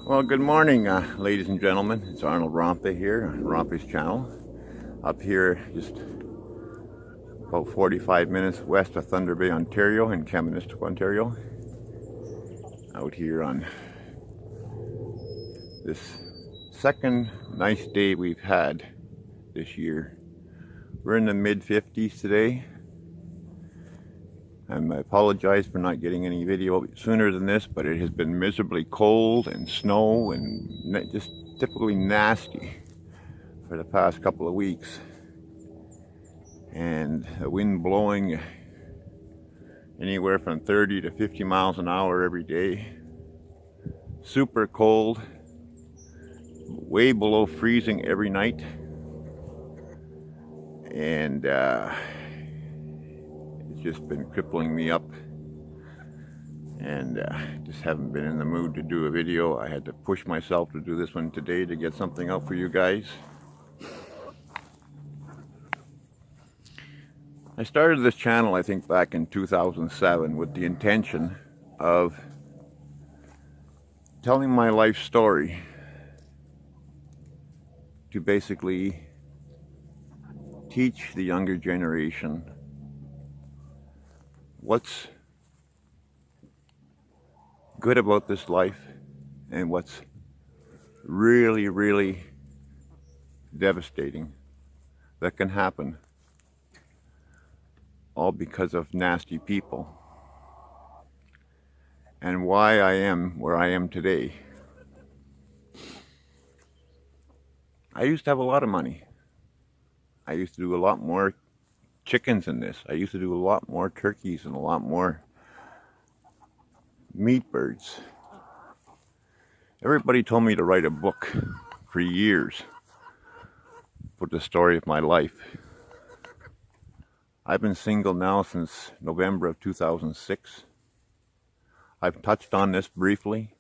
Well, good morning, ladies and gentlemen. It's Arnold.romppai here on Romppai's channel. Up here, just about 45 minutes west of Thunder Bay, Ontario, in Kaministiquia, Ontario. Out here on this second nice day we've had this year. We're in the mid-50s today. And I apologize for not getting any video sooner than this, but it has been miserably cold and snow and just typically nasty for the past couple of weeks. And the wind blowing anywhere from 30 to 50 miles an hour every day. Super cold, way below freezing every night. And just been crippling me up, and just haven't been in the mood to do a video. I had to push myself to do this one today to get something out for you guys. I started this channel, I think, back in 2007 with the intention of telling my life story to basically teach the younger generation what's good about this life and what's really, really devastating that can happen, all because of nasty people, and why I am where I am today. I used to have a lot of money. I used to do a lot more chickens in this. I used to do a lot more turkeys and a lot more meat birds. Everybody told me to write a book for years for the story of my life. I've been single now since November of 2006. I've touched on this briefly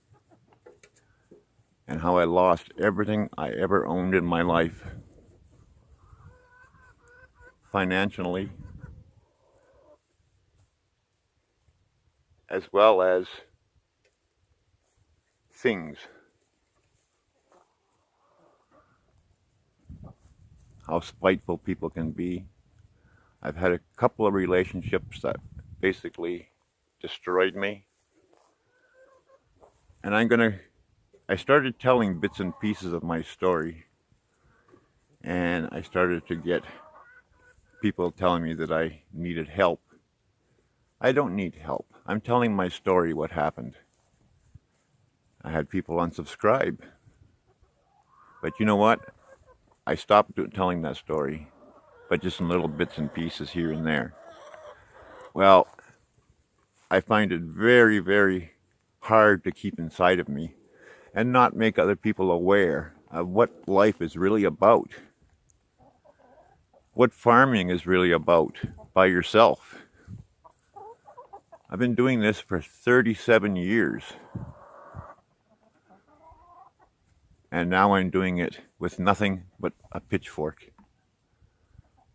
and how I lost everything I ever owned in my life. Financially, as well as things. How spiteful people can be. I've had a couple of relationships that basically destroyed me. And I started telling bits and pieces of my story, and I started to get people telling me that I needed help. I don't need help. I'm telling my story, what happened. I had people unsubscribe. But you know what? I stopped telling that story, but just in little bits and pieces here and there. Well, I find it very, very hard to keep inside of me and not make other people aware of what life is really about. What farming is really about by yourself. I've been doing this for 37 years. And now I'm doing it with nothing but a pitchfork.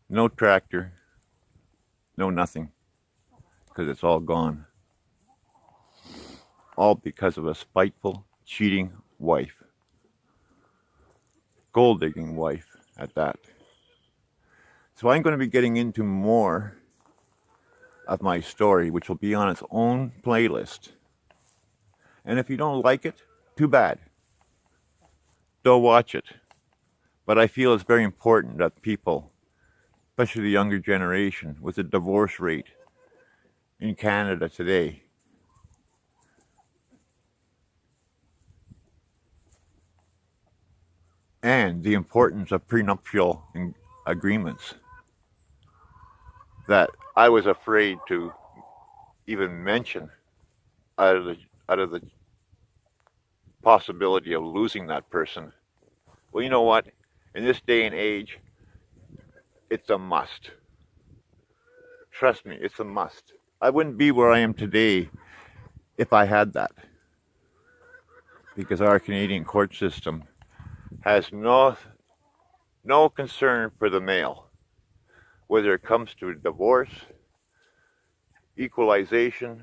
No tractor, no nothing, because it's all gone. All because of a spiteful, cheating wife. Gold-digging wife at that. So I'm going to be getting into more of my story, which will be on its own playlist. And if you don't like it, too bad. Don't watch it. But I feel it's very important that people, especially the younger generation, with the divorce rate in Canada today, and the importance of prenuptial agreements, that I was afraid to even mention out of the possibility of losing that person. Well, you know what? In this day and age, it's a must. Trust me, it's a must. I wouldn't be where I am today if I had that. Because our Canadian court system has no concern for the male, whether it comes to divorce, equalization,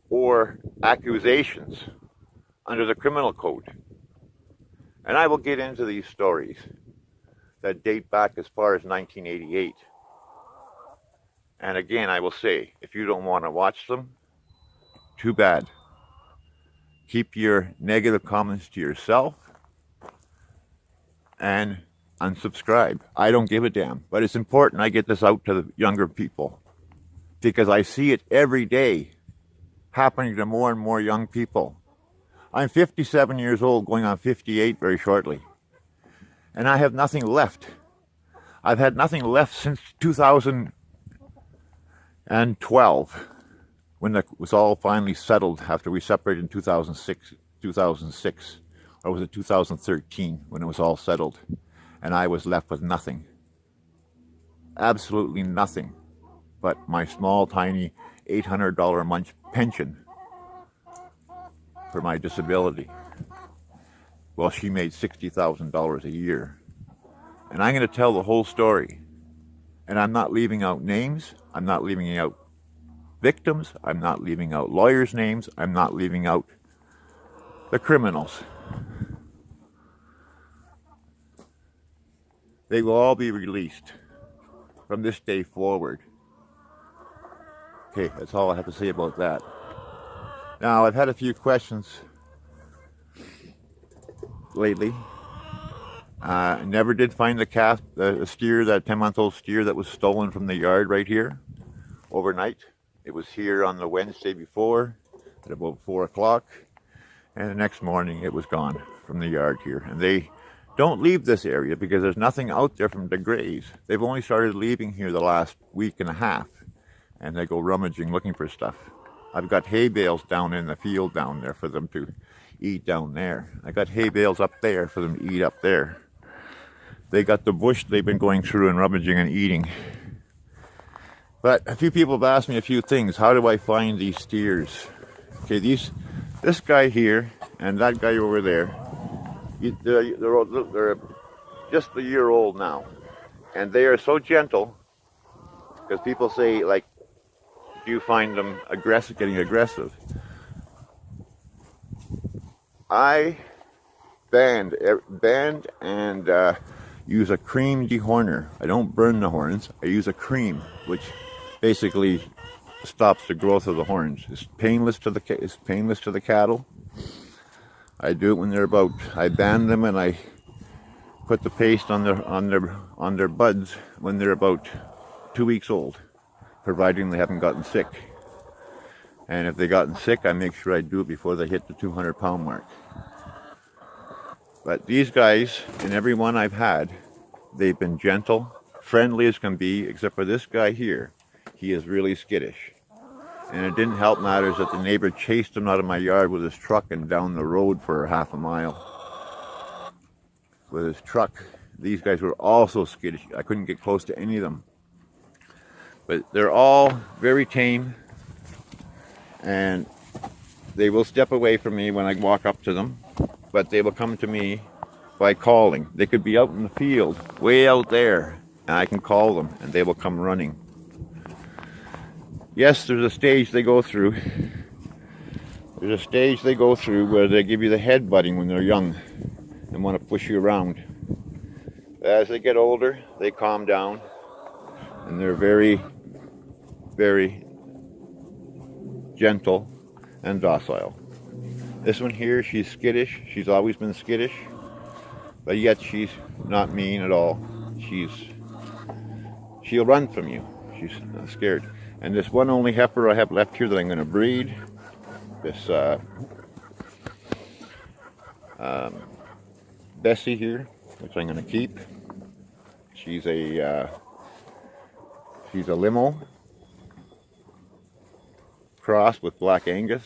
or accusations under the criminal code. And I will get into these stories that date back as far as 1988. And again, I will say, if you don't want to watch them, too bad. Keep your negative comments to yourself and unsubscribe. I don't give a damn, but it's important I get this out to the younger people because I see it every day happening to more and more young people. I'm 57 years old, going on 58 very shortly, and I have nothing left. I've had nothing left since 2012, when it was all finally settled after we separated in 2006, or was it 2013 when it was all settled, and I was left with nothing, absolutely nothing, but my small, tiny $800 a month pension for my disability. Well, she made $60,000 a year. And I'm going to tell the whole story. And I'm not leaving out names. I'm not leaving out victims. I'm not leaving out lawyers' names. I'm not leaving out the criminals. They will all be released from this day forward. Okay, that's all I have to say about that. Now, I've had a few questions lately. Never did find the steer, that 10-month-old steer that was stolen from the yard right here overnight. It was here on the Wednesday before at about 4 o'clock, and the next morning it was gone from the yard here. And they don't leave this area because there's nothing out there from the graze. They've only started leaving here the last week and a half, and they go rummaging looking for stuff. I've got hay bales down in the field down there for them to eat down there. I got hay bales up there for them to eat up there. They got the bush they've been going through and rummaging and eating. But a few people have asked me a few things. How do I find these steers? Okay, this guy here and that guy over there, they're just a year old now. And they are so gentle, because people say, like, do you find them getting aggressive? I band and use a cream dehorner. I don't burn the horns. I use a cream, which basically stops the growth of the horns. It's painless to the cattle. I do it when they're about. I band them and I put the paste on their buds when they're about 2 weeks old, providing they haven't gotten sick. And if they gotten sick, I make sure I do it before they hit the 200-pound mark. But these guys, and every one I've had, they've been gentle, friendly as can be, except for this guy here. He is really skittish. And it didn't help matters that the neighbor chased him out of my yard with his truck and down the road for half a mile with his truck. These guys were also skittish. I couldn't get close to any of them. But they're all very tame, and they will step away from me when I walk up to them, but they will come to me by calling. They could be out in the field, way out there, and I can call them, and they will come running. Yes, there's a stage they go through. There's a stage they go through where they give you the head butting when they're young and want to push you around. As they get older, they calm down, and they're very, very gentle and docile. This one here, she's skittish. She's always been skittish, but yet she's not mean at all. She'll run from you. She's not scared. And this one only heifer I have left here that I'm going to breed, this Bessie here, which I'm going to keep. She's a limo cross with Black Angus.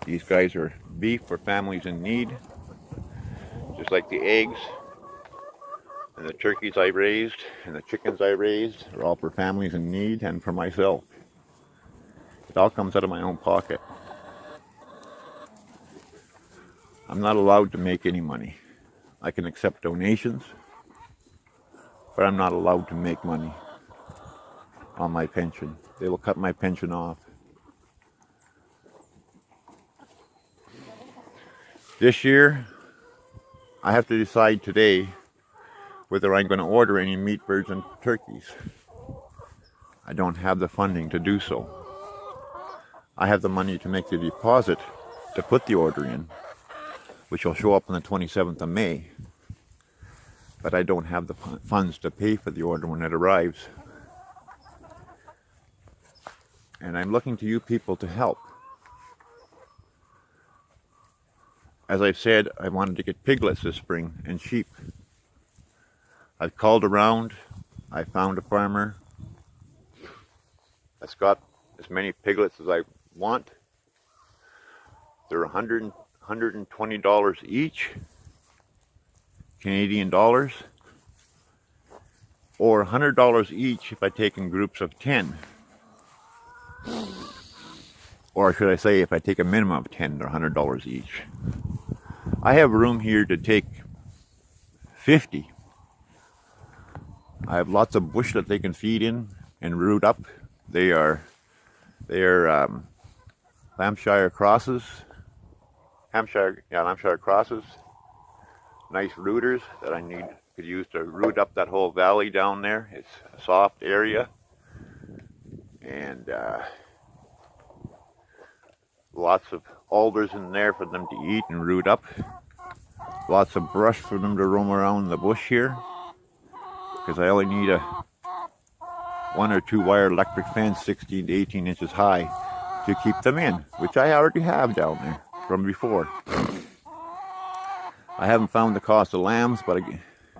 These guys are beef for families in need, just like the eggs and the turkeys I raised and the chickens I raised are all for families in need and for myself. It all comes out of my own pocket. I'm not allowed to make any money. I can accept donations, but I'm not allowed to make money on my pension. They will cut my pension off. This year, I have to decide today whether I'm going to order any meat birds and turkeys. I don't have the funding to do so. I have the money to make the deposit to put the order in, which will show up on the 27th of May. But I don't have the funds to pay for the order when it arrives. And I'm looking to you people to help. As I've said, I wanted to get piglets this spring and sheep. I've called around. I found a farmer that's got as many piglets as I want. They're $120 each, Canadian dollars, or $100 each if I take in groups of 10. Or should I say, if I take a minimum of 10, they're $100 each. I have room here to take 50. I have lots of bush that they can feed in and root up. They are Hampshire crosses. Hampshire crosses. Nice rooters that I could use to root up that whole valley down there. It's a soft area. And lots of alders in there for them to eat and root up. Lots of brush for them to roam around the bush here. Because I only need a 1 or 2 wire electric fence 16 to 18 inches high to keep them in, which I already have down there from before. I haven't found the cost of lambs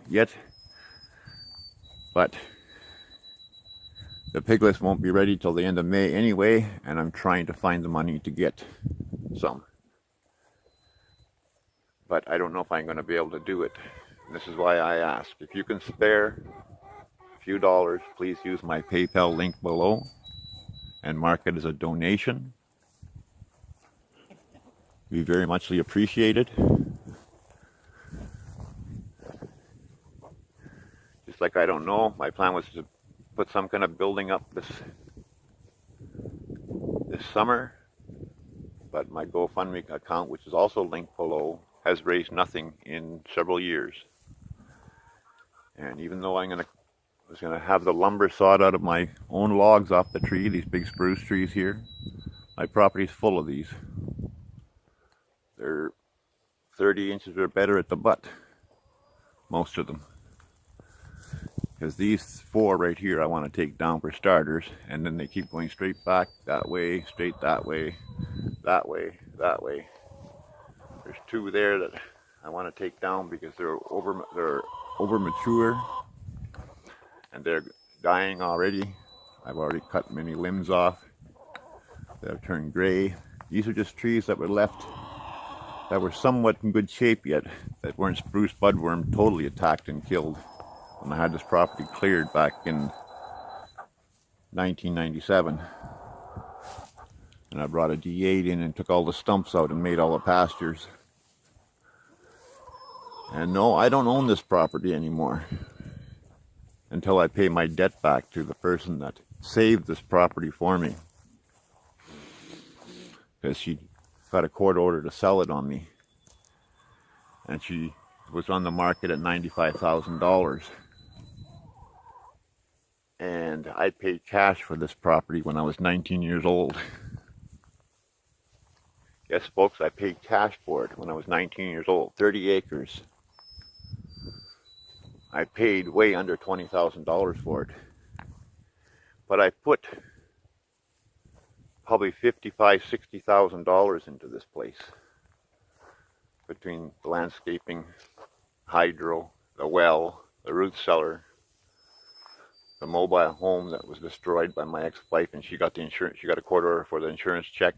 yet, but the piglets won't be ready till the end of May anyway, and I'm trying to find the money to get some. But I don't know if I'm going to be able to do it. And this is why I asked. If you can spare a few dollars, please use my PayPal link below and mark it as a donation. We very muchly appreciate it. Just like I don't know, my plan was to put some kind of building up this summer, but my GoFundMe account, which is also linked below, has raised nothing in several years. And even though I was gonna have the lumber sawed out of my own logs off the tree, these big spruce trees here, my property's full of these. They're 30 inches or better at the butt, most of them. Because these 4 right here I want to take down for starters, and then they keep going straight back that way, straight that way, that way, that way. There's 2 there that I want to take down because they're over mature and they're dying already. I've already cut many limbs off that have turned gray. These are just trees that were left that were somewhat in good shape yet, that weren't spruce budworm totally attacked and killed when I had this property cleared back in 1997. And I brought a D8 in and took all the stumps out and made all the pastures. And no, I don't own this property anymore until I pay my debt back to the person that saved this property for me. Because she got a court order to sell it on me. And she was on the market at $95,000. And I paid cash for this property when I was 19 years old. Yes, folks, I paid cash for it when I was 19 years old. 30 acres. I paid way under $20,000 for it. But I put probably $55,000, $60,000 into this place. Between the landscaping, hydro, the well, the root cellar, the mobile home that was destroyed by my ex-wife, and she got the insurance. She got a court order for the insurance check.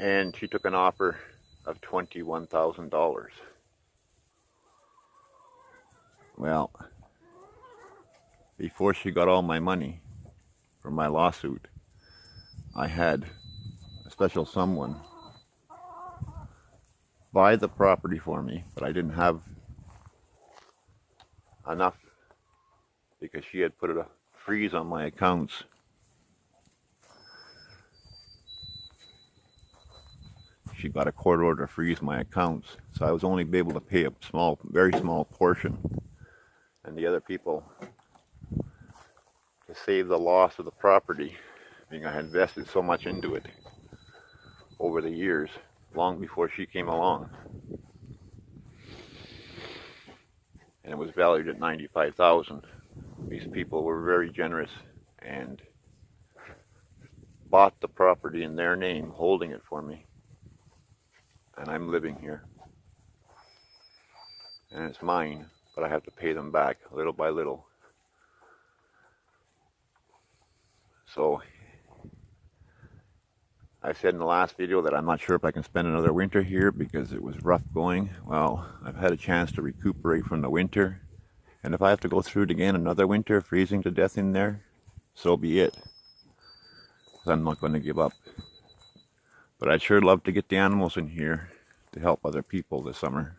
And she took an offer of $21,000. Well, before she got all my money from my lawsuit, I had a special someone buy the property for me, but I didn't have enough because she had put a freeze on my accounts she got a court order to freeze my accounts. So I was only able to pay a small, very small portion. And the other people, to save the loss of the property, being I had invested so much into it over the years, long before she came along. And it was valued at $95,000. These people were very generous and bought the property in their name, holding it for me. And I'm living here. And it's mine, but I have to pay them back little by little. So I said in the last video that I'm not sure if I can spend another winter here because it was rough going. Well, I've had a chance to recuperate from the winter. And if I have to go through it again another winter, freezing to death in there, so be it. Because I'm not going to give up. But I'd sure love to get the animals in here to help other people this summer.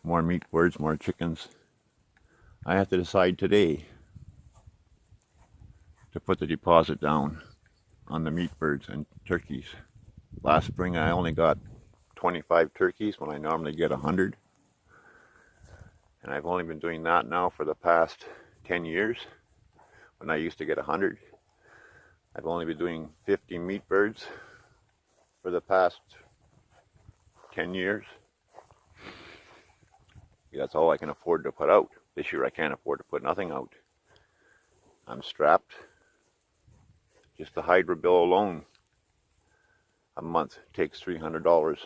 More meat birds, more chickens. I have to decide today to put the deposit down on the meat birds and turkeys. Last spring I only got 25 turkeys when I normally get 100. And I've only been doing that now for the past 10 years when I used to get 100. I've only been doing 50 meat birds for the past 10 years. That's all I can afford to put out. This year I can't afford to put nothing out. I'm strapped. Just the hydro bill alone a month takes $300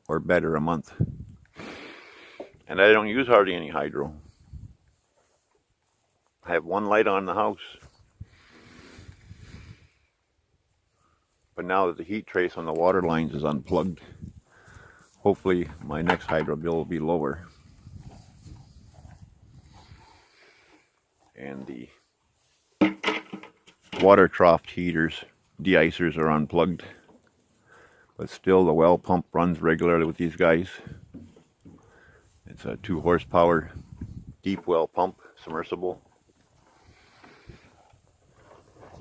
or better a month. And I don't use hardly any hydro. I have one light on in the house. But now that the heat trace on the water lines is unplugged, hopefully my next hydro bill will be lower. And the water trough heaters, de-icers are unplugged. But still the well pump runs regularly with these guys. It's a 2 horsepower deep well pump, submersible.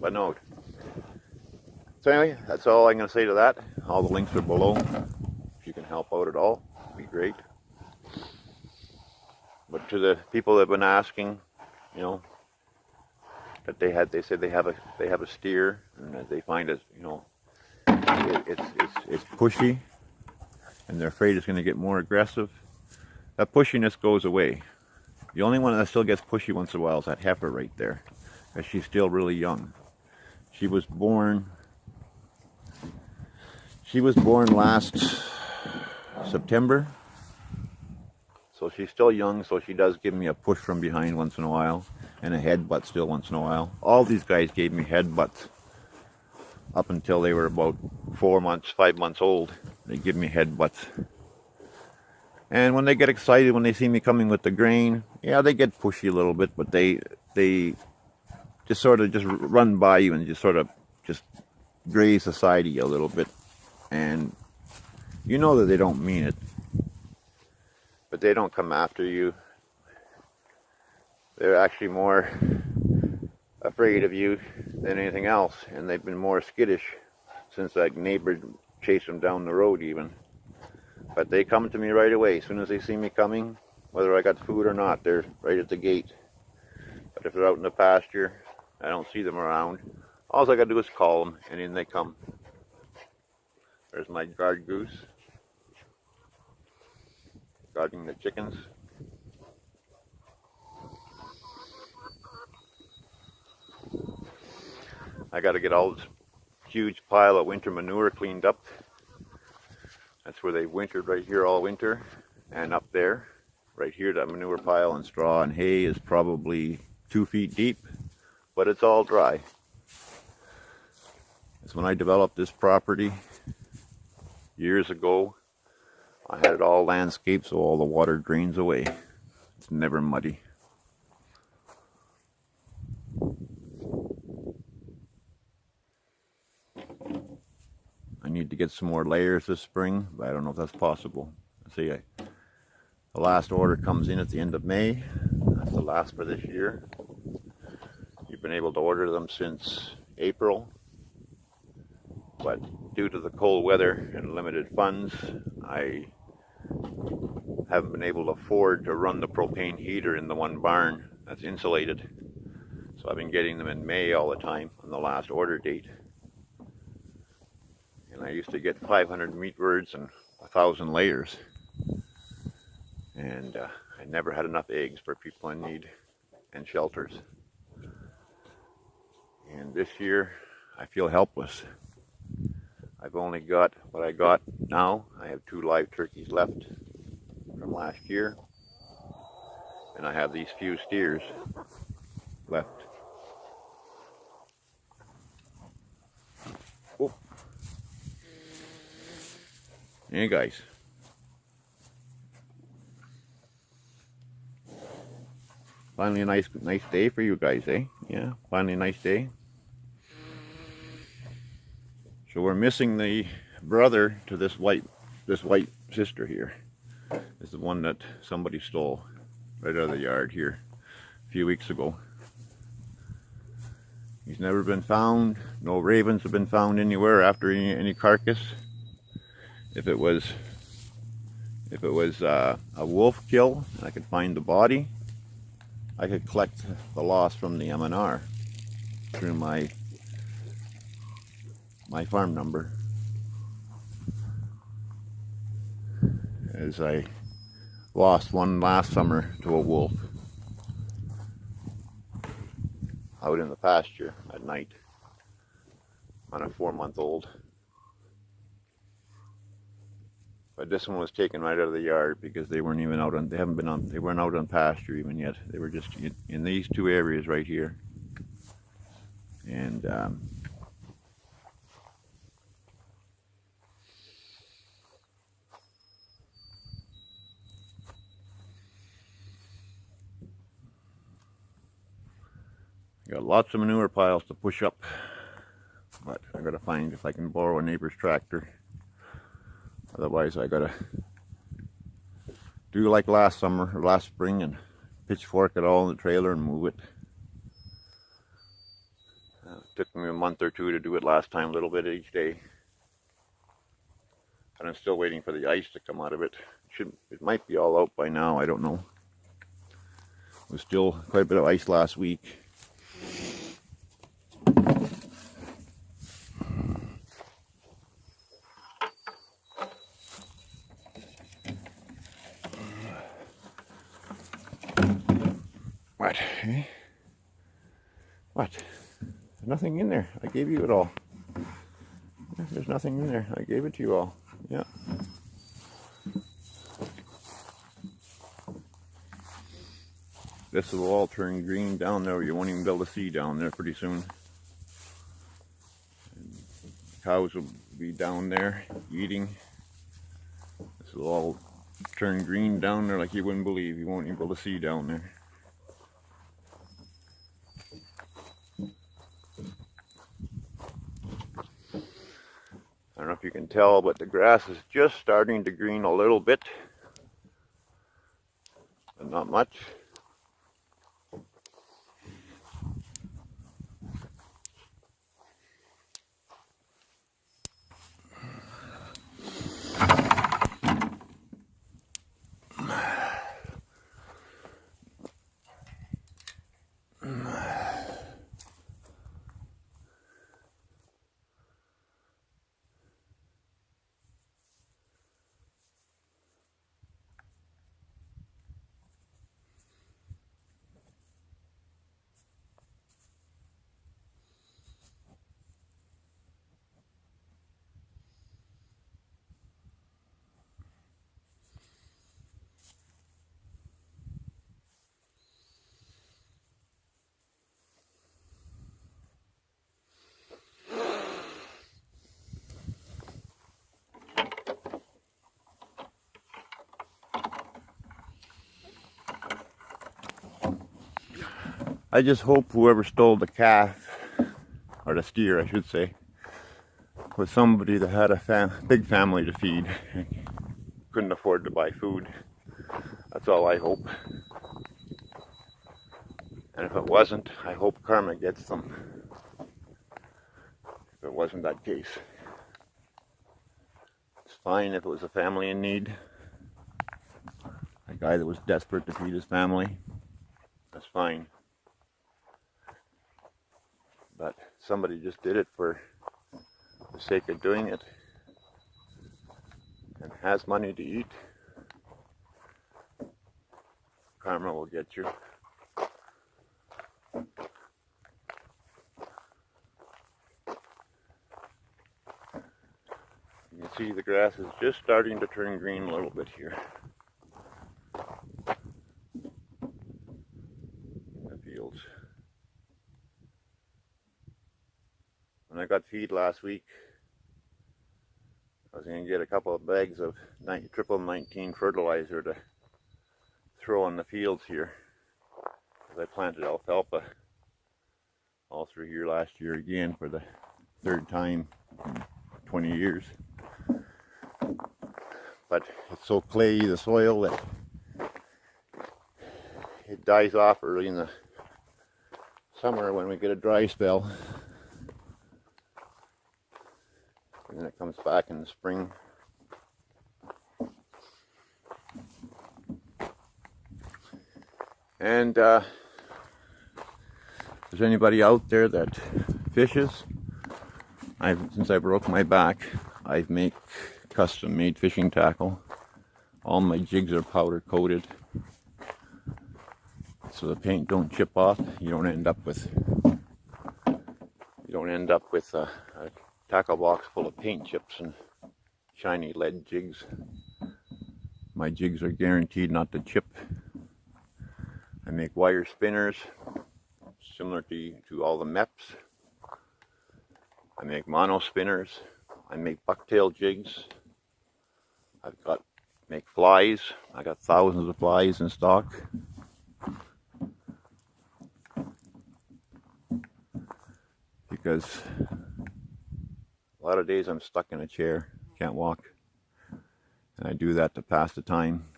But no. So anyway, that's all I'm going to say to that. All the links are below. If you can help out at all, it'd be great. But to the people that have been asking, you know, that they said they have a steer, and that they find it, you know, it's pushy, and they're afraid it's going to get more aggressive. That pushiness goes away. The only one that still gets pushy once in a while is that heifer right there, because she's still really young. She was born last September, so she's still young, so she does give me a push from behind once in a while, and a headbutt still once in a while. All these guys gave me headbutts up until they were about 4 months, 5 months old. They give me headbutts. And when they get excited, when they see me coming with the grain, yeah, they get pushy a little bit, but they just sort of just run by you and just sort of just graze the side of you a little bit. And you know that they don't mean it, but they don't come after you. They're actually more afraid of you than anything else, and they've been more skittish since that neighbor chased them down the road even. But they come to me right away. As soon as they see me coming, whether I got food or not, they're right at the gate. But if they're out in the pasture, I don't see them around. All I gotta do is call them, and in they come. There's my guard goose, guarding the chickens. I gotta get all this huge pile of winter manure cleaned up. That's where they wintered, right here all winter, and up there, right here, that manure pile and straw and hay is probably 2 feet deep, but it's all dry. It's when I developed this property years ago, I had it all landscaped so all the water drains away. It's never muddy. I need to get some more layers this spring, but I don't know if that's possible. See, the last order comes in at the end of May. That's the last for this year. You've been able to order them since April, but due to the cold weather and limited funds, I haven't been able to afford to run the propane heater in the one barn that's insulated. So I've been getting them in May all the time on the last order date. And I used to get 500 meat birds and 1,000 layers. And I never had enough eggs for people in need and shelters. And this year, I feel helpless. I've only got what I got now. I have 2 live turkeys left from last year. And I have these few steers left. Oh. Hey guys. Finally a nice day for you guys, eh? Yeah, finally a nice day. So we're missing the brother to this white sister here. This is the one that somebody stole right out of the yard here a few weeks ago. He's never been found. No ravens have been found anywhere after any carcass. If it was a wolf kill, I could find the body. I could collect the loss from the M&R through my farm number, as I lost one last summer to a wolf out in the pasture at night on a 4-month-old. But this one was taken right out of the yard because they weren't even out on, they weren't out on pasture even yet. They were just in these 2 areas right here. And got lots of manure piles to push up, but I gotta find if I can borrow a neighbor's tractor. Otherwise I gotta do like last summer or last spring and pitchfork it all in the trailer and move it. It took me a month or 2 to do it last time, a little bit each day. And I'm still waiting for the ice to come out of it. It might be all out by now, I don't know. There was still quite a bit of ice last week. What? Eh? What? There's nothing in there. I gave you it all. There's nothing in there. I gave it to you all. Yeah. This will all turn green down there. You won't even be able to see down there pretty soon. And cows will be down there eating. This will all turn green down there like you wouldn't believe. You won't even be able to see down there. I don't know if you can tell, but the grass is just starting to green a little bit, but not much. I just hope whoever stole the calf, or the steer I should say, was somebody that had a big family to feed and couldn't afford to buy food. That's all I hope. And if it wasn't, I hope karma gets them. If it wasn't that case. fine if it was a family in need. A guy that was desperate to feed his family, that's fine. But somebody just did it for the sake of doing it and has money to eat. Karma will get you. You can see the grass is just starting to turn green a little bit here in the fields. When I got feed last week, I was going to get a couple of bags of triple 19 fertilizer to throw in the fields here, because I planted alfalfa all through here last year again for the third time in 20 years. But it's so clayey, the soil, that it dies off early in the summer when we get a dry spell. And then it comes back in the spring. And if there's anybody out there that fishes, since I broke my back, I make custom made fishing tackle. All my jigs are powder coated, so the paint don't chip off. You don't end up with a tackle box full of paint chips and shiny lead jigs. My jigs are guaranteed not to chip. I make wire spinners similar to all the MEPs. I make mono spinners. I make bucktail jigs. Make flies. I got thousands of flies in stock. Because a lot of days I'm stuck in a chair, can't walk. And I do that to pass the time.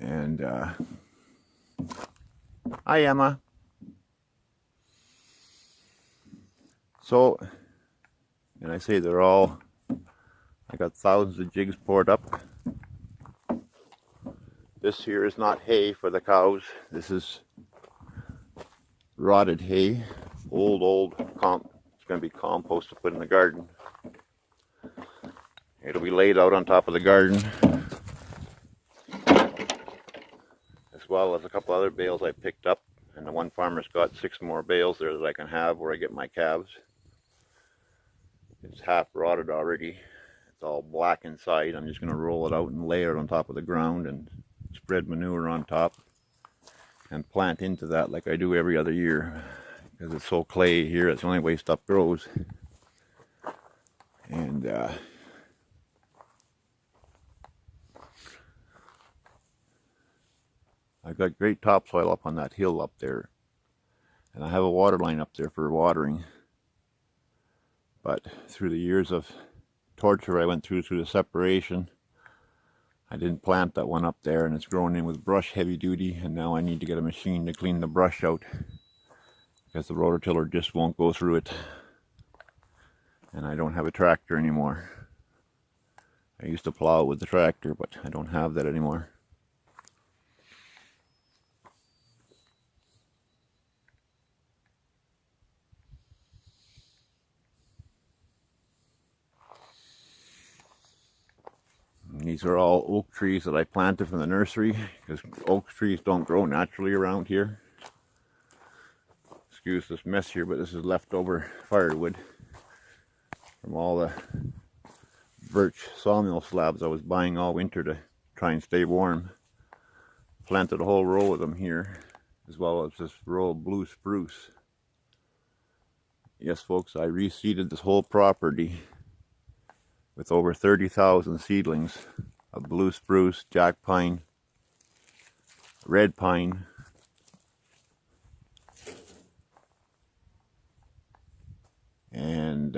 And hi Emma. So, and I say I got thousands of jigs poured up. This here is not hay for the cows. This is rotted hay. Old it's going to be compost to put in the garden. It'll be laid out on top of the garden, as well as a couple other bales I picked up. And the one farmer's got 6 more bales there that I can have where I get my calves. It's half rotted already. It's all black inside. I'm just going to roll it out and lay it on top of the ground and spread manure on top and plant into that like I do every other year, because it's so clay here. It's the only way stuff grows. And I've got great topsoil up on that hill up there, and I have a water line up there for watering. But through the years of torture I went through the separation, I didn't plant that one up there, and it's grown in with brush heavy duty, and now I need to get a machine to clean the brush out, because the rototiller just won't go through it, and I don't have a tractor anymore. I used to plow with the tractor, but I don't have that anymore. These are all oak trees that I planted from the nursery, because oak trees don't grow naturally around here. Excuse this mess here, but this is leftover firewood from all the birch sawmill slabs I was buying all winter to try and stay warm. Planted a whole row of them here, as well as this row of blue spruce. Yes, folks, I reseeded this whole property with over 30,000 seedlings of blue spruce, jack pine, red pine, and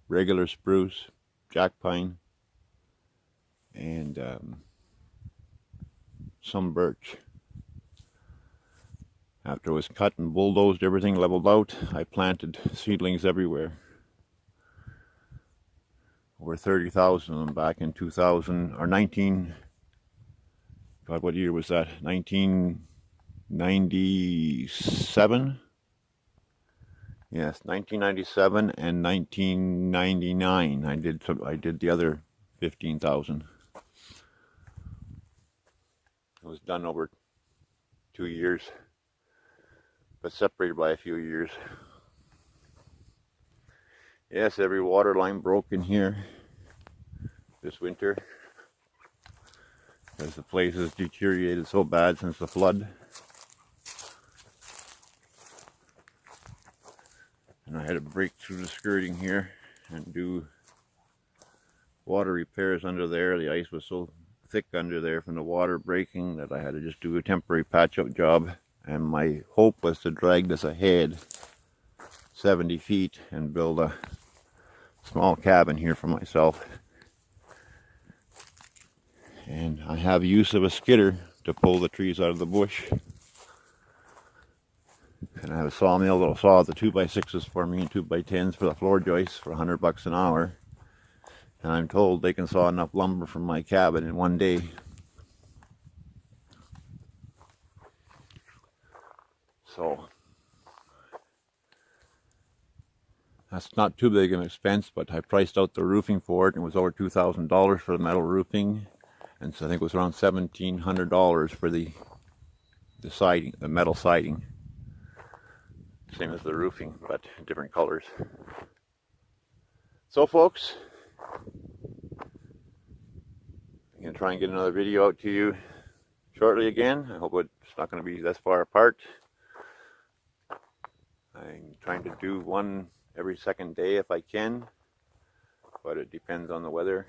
regular spruce, jack pine, and some birch. After it was cut and bulldozed, everything leveled out, I planted seedlings everywhere. over 30,000 of them back in 2000 or 19. God, what year was that? 1997. Yes, 1997 and 1999. I did the other 15,000. It was done over 2 years, but separated by a few years. Yes, every water line broke in here this winter because the place has deteriorated so bad since the flood. And I had to break through the skirting here and do water repairs under there. The ice was so thick under there from the water breaking that I had to just do a temporary patch-up job. And my hope was to drag this ahead 70 feet and build a small cabin here for myself. And I have use of a skidder to pull the trees out of the bush. And I have a sawmill that'll saw the 2x6s for me and 2x10s for the floor joists for $100 an hour. And I'm told they can saw enough lumber from my cabin in one day. So that's not too big an expense, but I priced out the roofing for it and it was over $2,000 for the metal roofing. And so I think it was around $1,700 for the siding, the metal siding. Same as the roofing, but different colors. So folks, I'm going to try and get another video out to you shortly again. I hope it's not going to be this far apart. I'm trying to do one every second day if I can, but it depends on the weather.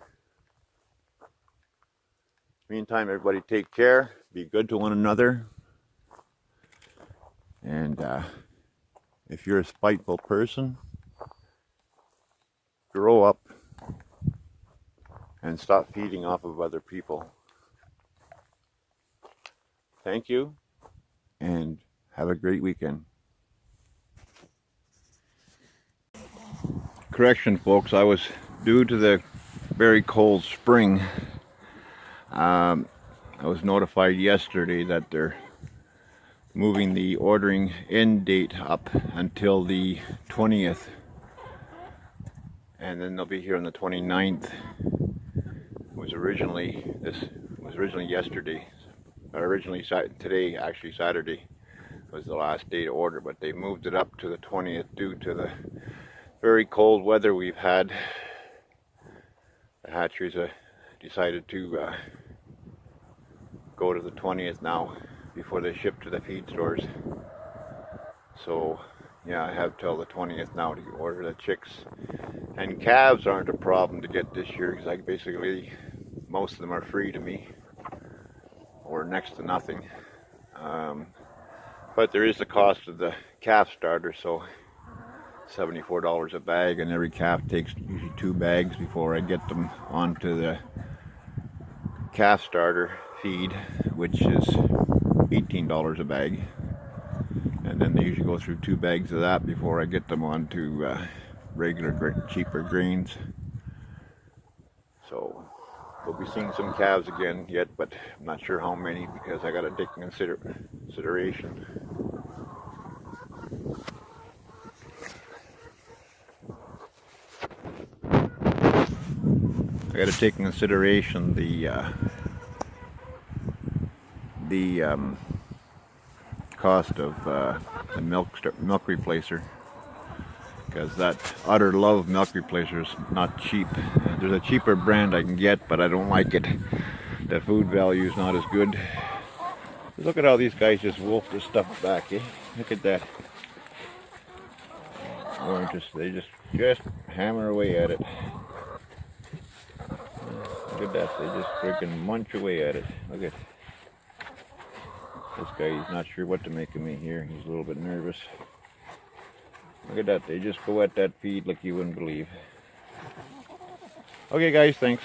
Meantime, everybody take care, be good to one another, and if you're a spiteful person, grow up and stop feeding off of other people. Thank you, and have a great weekend. Correction, folks, I was due to the very cold spring. I was notified yesterday that they're moving the ordering end date up until the 20th, and then they'll be here on the 29th. This was originally yesterday, but originally today, actually Saturday, was the last day to order, but they moved it up to the 20th due to the very cold weather we've had. The hatcheries decided to go to the 20th now before they ship to the feed stores. So yeah, I have till the 20th now to order the chicks. And calves aren't a problem to get this year because basically most of them are free to me or next to nothing. But there is the cost of the calf starter, so $74 a bag, and every calf takes usually 2 bags before I get them onto the calf starter feed, which is $18 a bag, and then they usually go through 2 bags of that before I get them onto regular cheaper grains. So we'll be seeing some calves again yet, but I'm not sure how many because I got to take consideration. I got to take in consideration the cost of the milk replacer, because that Utter Love milk replacer is not cheap. There's a cheaper brand I can get, but I don't like it. The food value is not as good. Look at how these guys just wolf this stuff back, eh? Look at that. Or they just hammer away at it. Look at that, they just freaking munch away at it. Look at this guy, he's not sure what to make of me here. He's a little bit nervous. Look at that, they just go at that feed like you wouldn't believe. Okay guys, thanks.